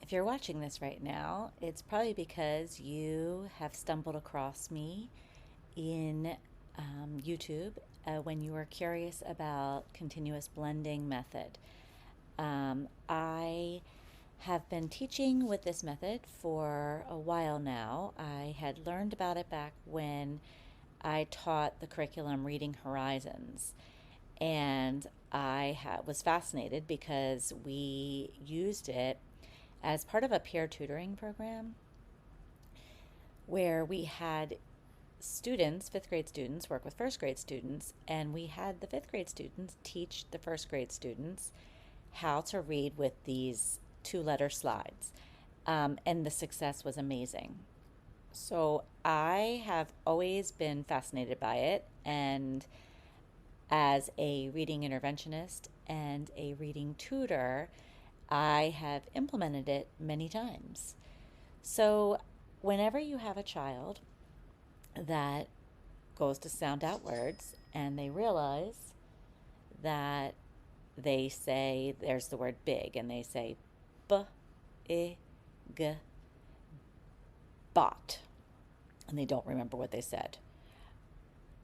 If you're watching this right now, it's probably because you have stumbled across me in YouTube when you were curious about continuous blending method. I have been teaching with this method for a while now. I had learned about it back when I taught the curriculum Reading Horizons, and I was fascinated because we used it as part of a peer tutoring program where we had students, fifth grade students, work with first grade students, and we had the fifth grade students teach the first grade students how to read with these 2-letter slides. And the success was amazing. So I have always been fascinated by it, and as a reading interventionist and a reading tutor, I have implemented it many times. So, whenever you have a child that goes to sound out words and they realize that they say, there's the word big, and they say b, I, g, bot, and they don't remember what they said,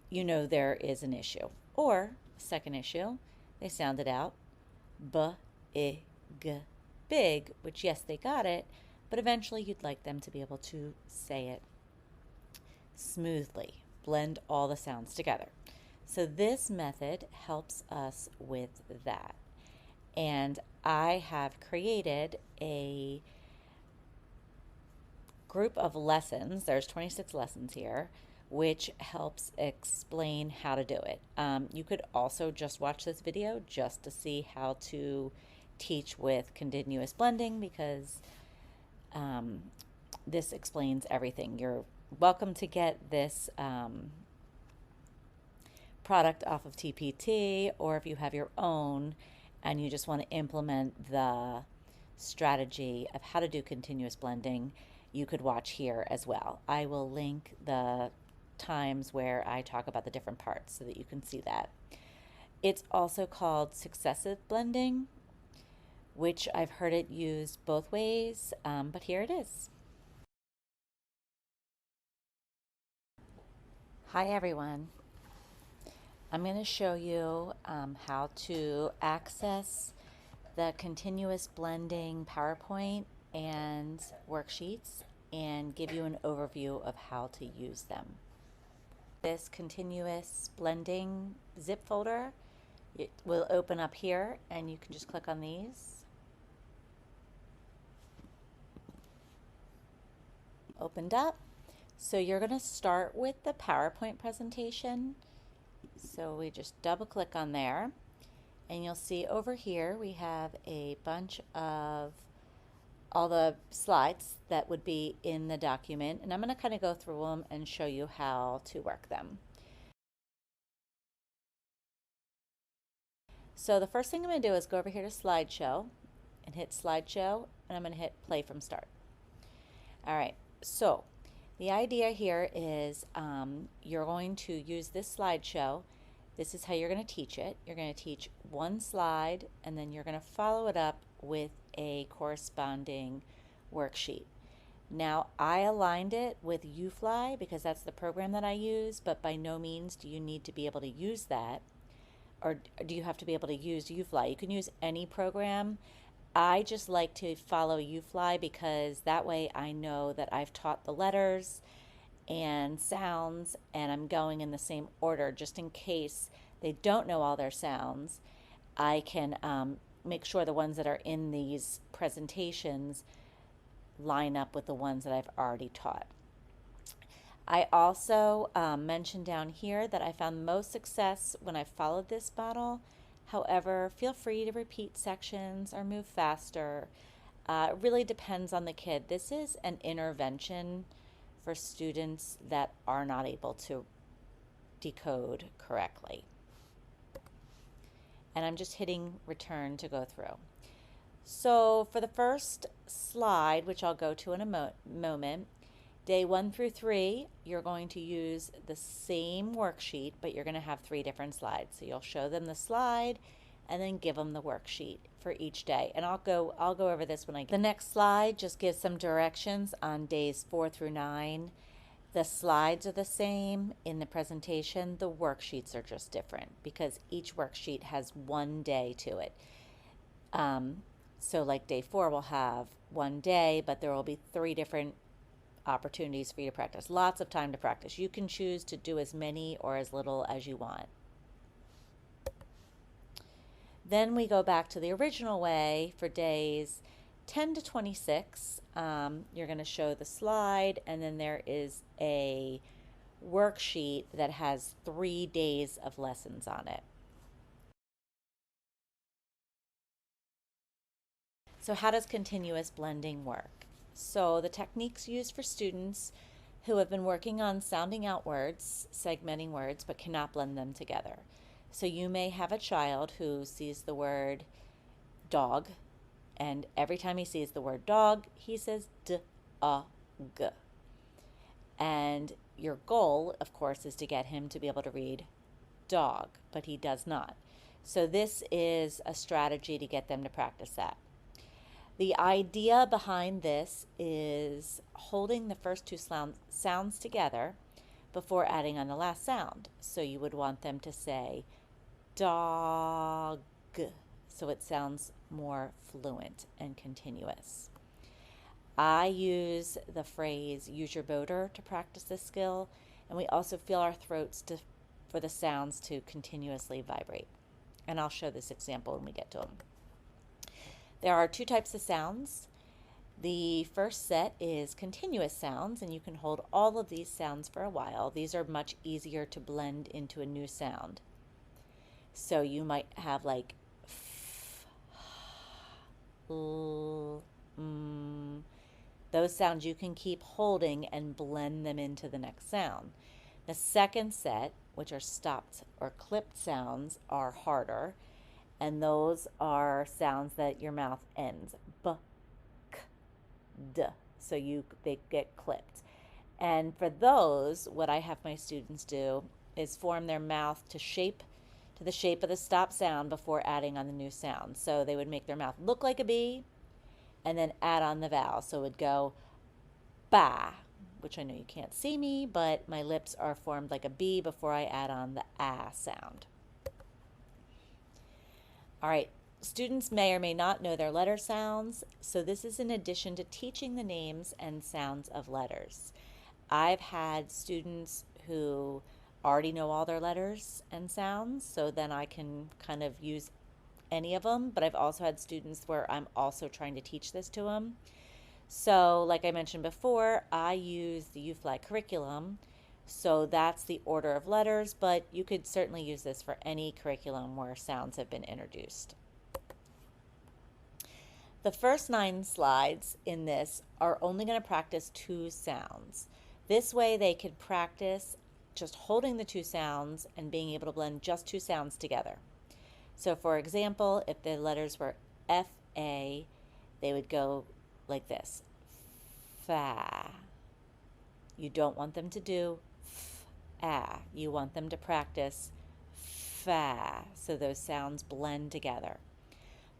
you know there is an issue. Or, second issue, they sounded out b, I, g, big, which yes, they got it, but eventually you'd like them to be able to say it smoothly, blend all the sounds together. So this method helps us with that. And I have created a group of lessons, there's 26 lessons here, which helps explain how to do it. You could also just watch this video just to see how to teach with continuous blending, because this explains everything. You're welcome to get this product off of TPT, or if you have your own and you just want to implement the strategy of how to do continuous blending, you could watch here as well. I will link the times where I talk about the different parts so that you can see that. It's also called successive blending, which I've heard it used both ways, but here it is. Hi everyone. I'm going to show you how to access the continuous blending PowerPoint and worksheets and give you an overview of how to use them. This continuous blending zip folder, it will open up here, and you can just click on these. Opened up. So you're going to start with the PowerPoint presentation. So we just double click on there, and you'll see over here we have a bunch of all the slides that would be in the document, and I'm going to kind of go through them and show you how to work them. So the first thing I'm going to do is go over here to slideshow and hit slideshow, and I'm going to hit play from start. All right, so the idea here is you're going to use this slideshow. This is how you're going to teach it. You're going to teach one slide, and then you're going to follow it up with a corresponding worksheet. Now, I aligned it with UFly because that's the program that I use, but by no means do you need to be able to use that, or do you have to be able to use UFly. You can use any program. I just like to follow UFly because that way I know that I've taught the letters and sounds, and I'm going in the same order just in case they don't know all their sounds. I can make sure the ones that are in these presentations line up with the ones that I've already taught. I also mentioned down here that I found most success when I followed this model. However, feel free to repeat sections or move faster. It really depends on the kid. This is an intervention for students that are not able to decode correctly. And I'm just hitting return to go through. So for the first slide, which I'll go to in a moment, day 1 through 3, you're going to use the same worksheet, but you're going to have 3 different slides. So you'll show them the slide, and then give them the worksheet for each day. And I'll go over this when I get the next slide. Just gives some directions on days 4 through 9. The slides are the same in the presentation. The worksheets are just different because each worksheet has one day to it. So like day 4 will have one day, but there will be 3 different opportunities for you to practice. Lots of time to practice. You can choose to do as many or as little as you want. Then we go back to the original way for days 10 to 26. You're going to show the slide, and then there is a worksheet that has 3 days of lessons on it. So how does continuous blending work? So the techniques used for students who have been working on sounding out words, segmenting words, but cannot blend them together. So you may have a child who sees the word dog, and every time he sees the word dog, he says d-a-g. And your goal, of course, is to get him to be able to read dog, but he does not. So this is a strategy to get them to practice that. The idea behind this is holding the first 2 sounds together before adding on the last sound. So you would want them to say dog, so it sounds more fluent and continuous. I use the phrase use your motor to practice this skill, and we also feel our throats for the sounds to continuously vibrate. And I'll show this example when we get to them. There are 2 types of sounds. The first set is continuous sounds, and you can hold all of these sounds for a while. These are much easier to blend into a new sound. So you might have like f, l, those sounds you can keep holding and blend them into the next sound. The second set, which are stopped or clipped sounds, are harder. And those are sounds that your mouth ends. B, k, d. So they get clipped. And for those, what I have my students do is form their mouth to the shape of the stop sound before adding on the new sound. So they would make their mouth look like a B and then add on the vowel. So it would go ba, which I know you can't see me, but my lips are formed like a B before I add on the ah sound. All right, students may or may not know their letter sounds, so this is in addition to teaching the names and sounds of letters. I've had students who already know all their letters and sounds, so then I can kind of use any of them, but I've also had students where I'm also trying to teach this to them. So like I mentioned before, I use the UFly curriculum, so that's the order of letters, but you could certainly use this for any curriculum where sounds have been introduced. The first 9 slides in this are only going to practice 2 sounds. This way they could practice just holding the 2 sounds and being able to blend just 2 sounds together. So for example, if the letters were F-A, they would go like this, fa. You don't want them to do f-ah. You want them to practice fa, so those sounds blend together.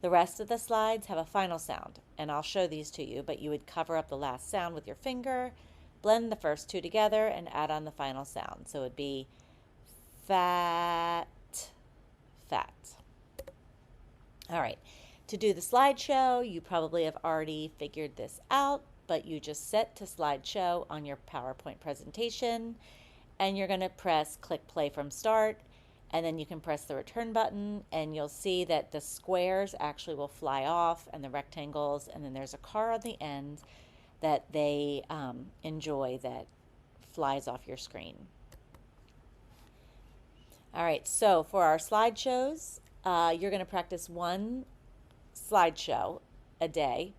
The rest of the slides have a final sound, and I'll show these to you, but you would cover up the last sound with your finger, blend the first 2 together, and add on the final sound. So it would be fat, fat. All right, to do the slideshow, you probably have already figured this out, but you just set to slideshow on your PowerPoint presentation, and you're going to press click play from start, and then you can press the return button, and you'll see that the squares actually will fly off and the rectangles, and then there's a car on the end that they enjoy that flies off your screen. All right, so for our slideshows, you're going to practice 1 slideshow a day.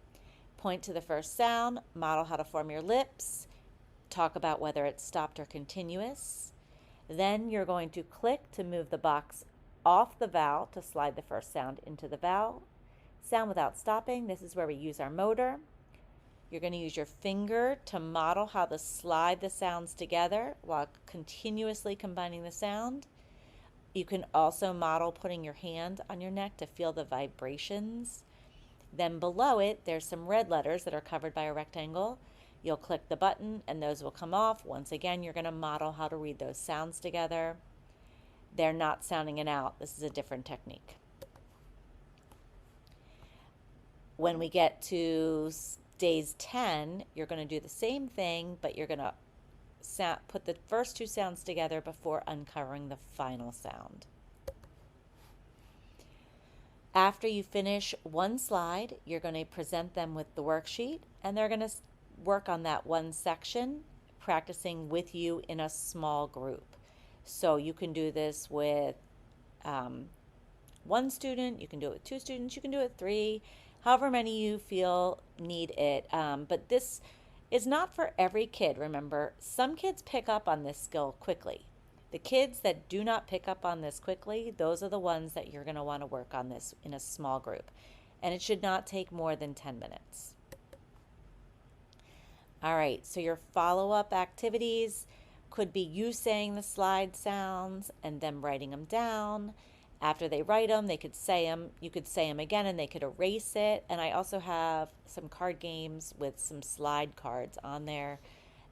Point to the first sound, model how to form your lips, talk about whether it's stopped or continuous. Then you're going to click to move the box off the vowel to slide the first sound into the vowel. Sound without stopping, this is where we use our motor. You're going to use your finger to model how to slide the sounds together while continuously combining the sound. You can also model putting your hand on your neck to feel the vibrations. Then below it, there's some red letters that are covered by a rectangle. You'll click the button and those will come off. Once again, you're going to model how to read those sounds together. They're not sounding it out. This is a different technique. When we get to days 10, you're going to do the same thing, but you're going to put the first two sounds together before uncovering the final sound. After you finish one slide, you're going to present them with the worksheet, and they're going to work on that one section, practicing with you in a small group. So you can do this with one student, you can do it with two students, you can do it with three, however many you feel need it. But this is not for every kid, remember. Some kids pick up on this skill quickly. The kids that do not pick up on this quickly, those are the ones that you're going to want to work on this in a small group. And it should not take more than 10 minutes. All right, so your follow-up activities could be you saying the slide sounds and them writing them down. After they write them, they could say them. You could say them again and they could erase it. And I also have some card games with some slide cards on there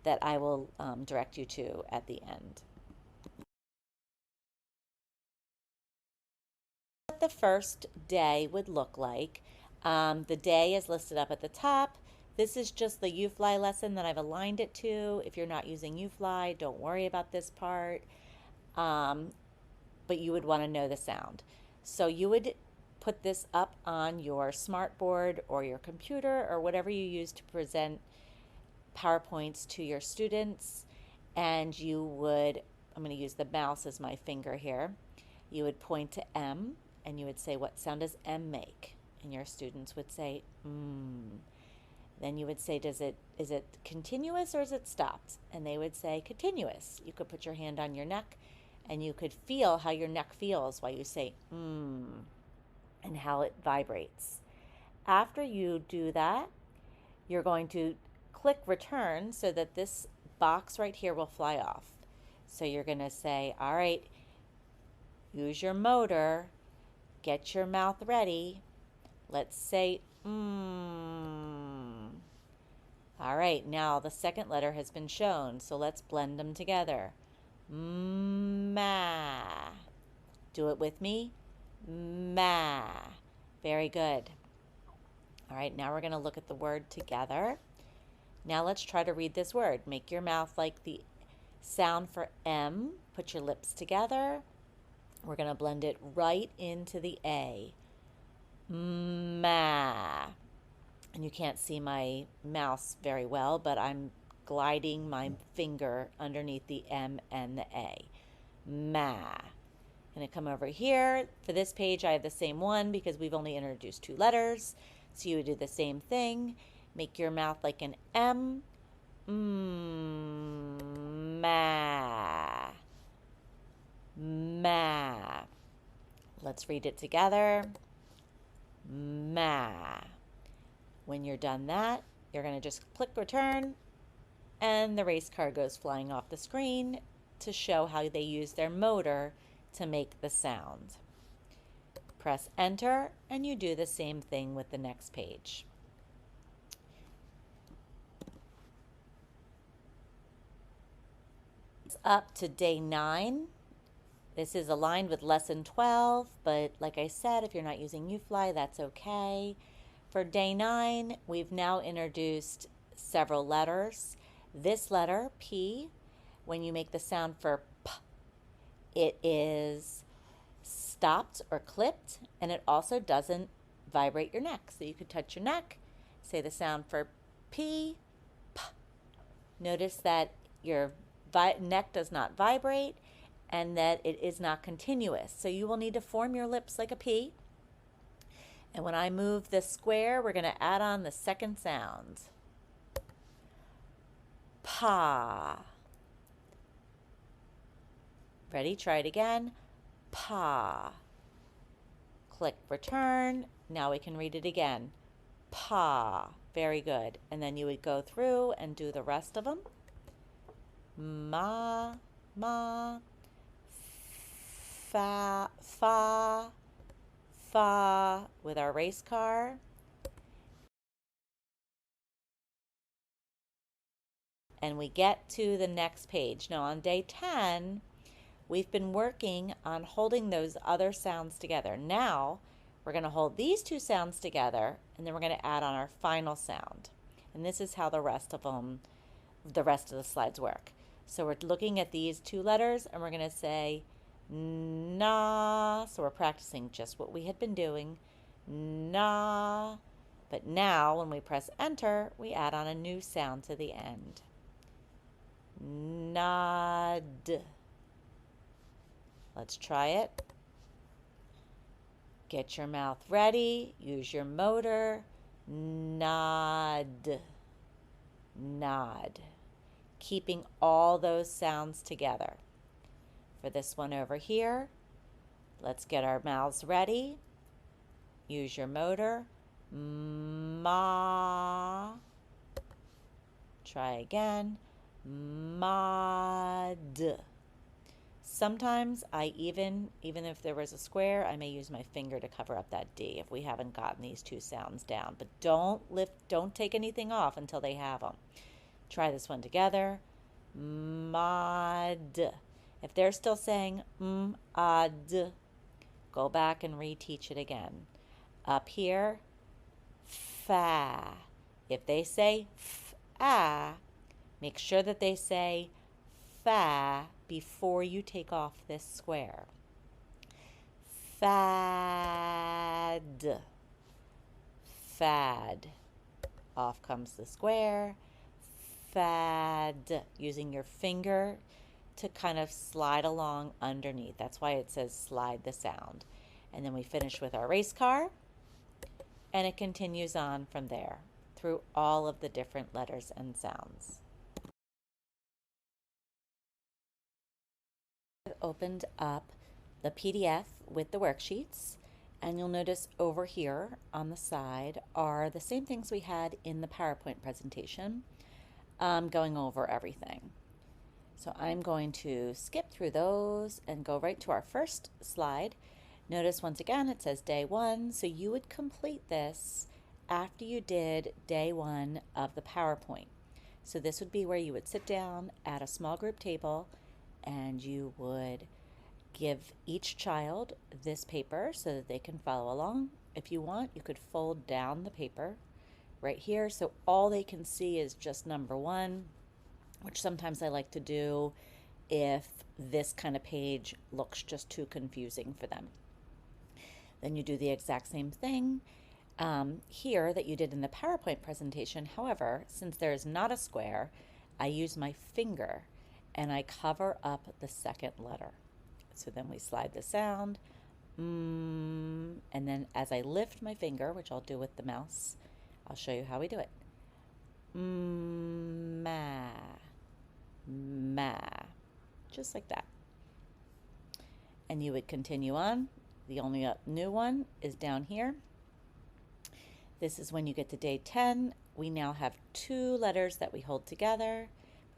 that I will direct you to at the end. What the first day would look like. The day is listed up at the top. This is just the UFly lesson that I've aligned it to. If you're not using UFly, don't worry about this part. But you would want to know the sound. So you would put this up on your smartboard or your computer or whatever you use to present PowerPoints to your students. And you would, I'm going to use the mouse as my finger here. You would point to M and you would say, what sound does M make? And your students would say, Then you would say, is it continuous or is it stopped? And they would say continuous. You could put your hand on your neck and you could feel how your neck feels while you say and how it vibrates. After you do that, you're going to click return so that this box right here will fly off. So you're going to say, all right, use your motor, get your mouth ready. Let's say All right, now the second letter has been shown, so let's blend them together. Ma. Do it with me. Ma. Very good. All right, now we're going to look at the word together. Now let's try to read this word. Make your mouth like the sound for M. Put your lips together. We're going to blend it right into the A. Ma. And you can't see my mouse very well, but I'm gliding my finger underneath the M and the A. Ma. I'm going to come over here. For this page, I have the same one because we've only introduced two letters. So you would do the same thing. Make your mouth like an M. Ma. Ma. Let's read it together. Ma. When you're done that, you're going to just click return and the race car goes flying off the screen to show how they use their motor to make the sound. Press enter and you do the same thing with the next page. It's up to day 9. This is aligned with lesson 12, but like I said, if you're not using UFly, that's okay. For day 9, we've now introduced several letters. This letter, P, when you make the sound for P, it is stopped or clipped, and it also doesn't vibrate your neck. So you could touch your neck, say the sound for P, P. Notice that your neck does not vibrate and that it is not continuous. So you will need to form your lips like a P. And when I move the square, we're going to add on the second sound. Pa. Ready? Try it again. Pa. Click return. Now we can read it again. Pa. Very good. And then you would go through and do the rest of them. Ma. Ma. fa, fa, fa with our race car. And we get to the next page. Now on day 10, we've been working on holding those other sounds together. Now we're going to hold these two sounds together, and then we're going to add on our final sound. And this is how the rest of the slides work. So we're looking at these two letters, and we're going to say na. So we're practicing just what we had been doing, na. But now when we press enter, we add on a new sound to the end. Nod. Let's try it. Get your mouth ready. Use your motor. Nod. Nod. Keeping all those sounds together. For this one over here, let's get our mouths ready. Use your motor. Ma. Try again. Mod. Sometimes I even if there was a square, I may use my finger to cover up that D if we haven't gotten these two sounds down. But don't take anything off until they have them. Try this one together. Mod. If they're still saying ad, go back and reteach it again. Up here, fa. If they say fa, make sure that they say fa before you take off this square. Fad. Fad. Off comes the square. Fad. Using your finger to kind of slide along underneath. That's why it says slide the sound. And then we finish with our race car. And it continues on from there through all of the different letters and sounds. I've opened up the PDF with the worksheets, and you'll notice over here on the side are the same things we had in the PowerPoint presentation, going over everything. So I'm going to skip through those and go right to our first slide. Notice once again it says day 1, so you would complete this after you did day 1 of the PowerPoint. So this would be where you would sit down at a small group table and you would give each child this paper so that they can follow along. If you want, you could fold down the paper right here so all they can see is just number 1, which sometimes I like to do if this kind of page looks just too confusing for them. Then you do the exact same thing here that you did in the PowerPoint presentation. However, since there is not a square, I use my finger and I cover up the second letter. So then we slide the sound, and then as I lift my finger, which I'll do with the mouse, I'll show you how we do it. Ma, ma, just like that. And you would continue on. The only new one is down here. This is when you get to day 10. We now have 2 letters that we hold together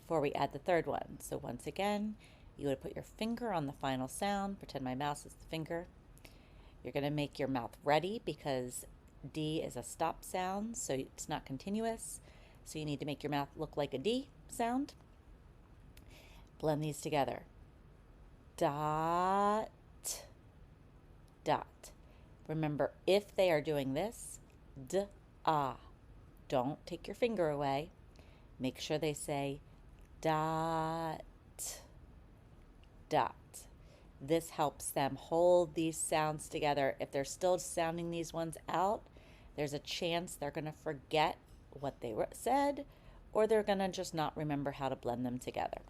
before we add the third one. So once again, you would put your finger on the final sound. Pretend my mouse is the finger. You're going to make your mouth ready because D is a stop sound, so it's not continuous. So you need to make your mouth look like a D sound. Blend these together. Dot, dot. Remember, if they are doing this, d-ah. Don't take your finger away. Make sure they say dot, dot. This helps them hold these sounds together. If they're still sounding these ones out, there's a chance they're going to forget what they said, or they're going to just not remember how to blend them together.